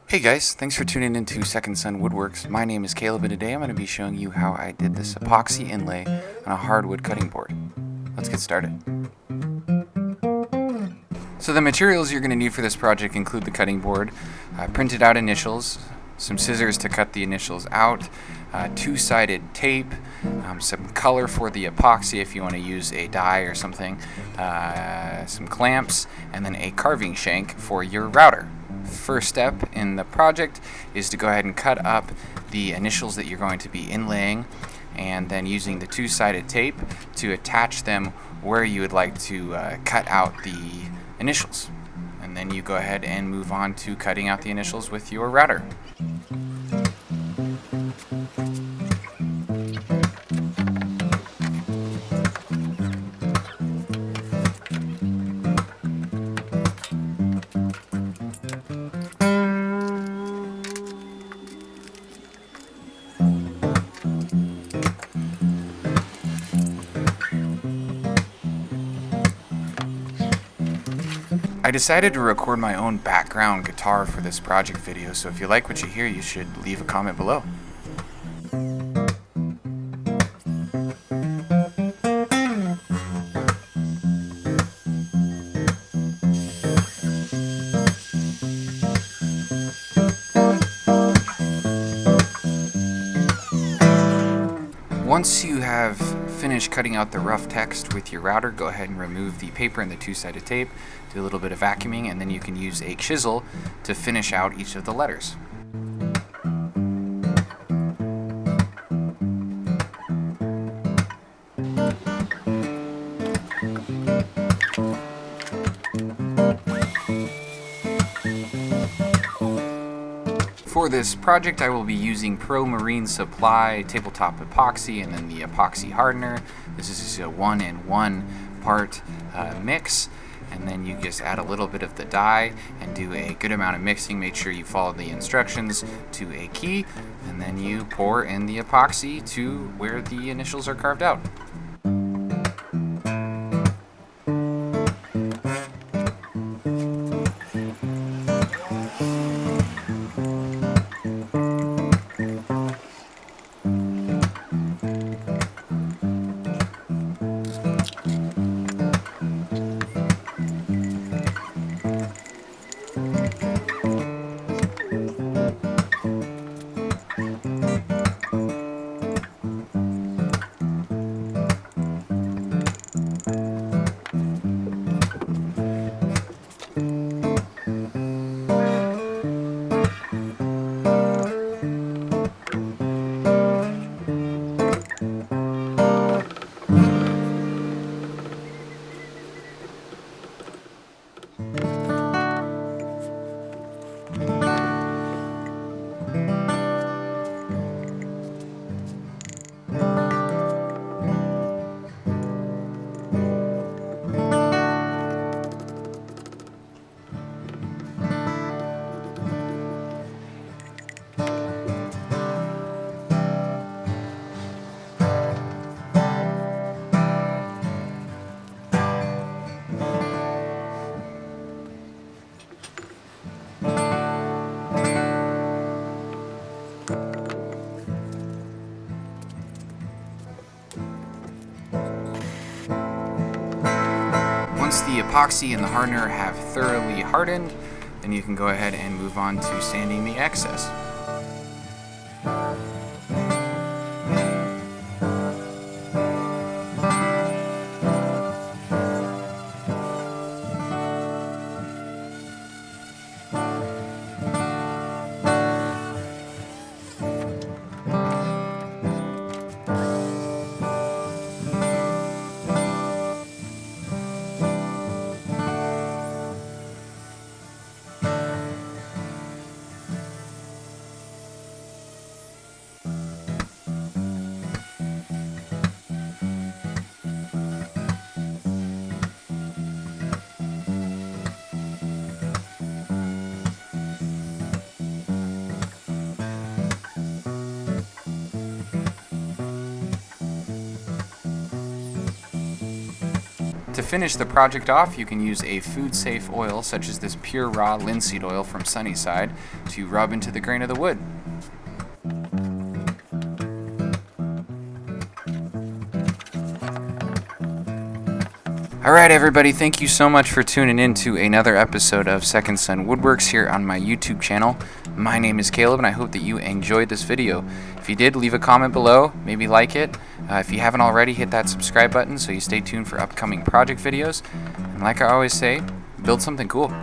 Hey guys, thanks for tuning into Second Son Woodworks. My name is Caleb and today I'm going to be showing you how I did this epoxy inlay on a hardwood cutting board. Let's get started. So the materials you're going to need for this project include the cutting board, printed out initials, some scissors to cut the initials out, two-sided tape, some color for the epoxy if you want to use a dye or something, some clamps, and then a carving shank for your router. First step in the project is to go ahead and cut up the initials that you're going to be inlaying, and then using the two-sided tape to attach them where you would like to cut out the initials. And then you go ahead and move on to cutting out the initials with your router. I decided to record my own background guitar for this project video, so if you like what you hear, you should leave a comment below. Once you have finished cutting out the rough text with your router, go ahead and remove the paper and the two-sided tape, do a little bit of vacuuming, and then you can use a chisel to finish out each of the letters. For this project, I will be using Pro Marine Supply tabletop epoxy and then the epoxy hardener. This is a 1-in-1 part mix, and then you just add a little bit of the dye and do a good amount of mixing. Make sure you follow the instructions to a key, and then you pour in the epoxy to where the initials are carved out. Once the epoxy and the hardener have thoroughly hardened, then you can go ahead and move on to sanding the excess. To finish the project off, you can use a food-safe oil such as this pure raw linseed oil from Sunnyside to rub into the grain of the wood. Alright everybody, thank you so much for tuning in to another episode of Second Son Woodworks here on my YouTube channel. My name is Caleb and I hope that you enjoyed this video. If you did, leave a comment below, maybe like it. If you haven't already, hit that subscribe button so you stay tuned for upcoming project videos. And like I always say, build something cool.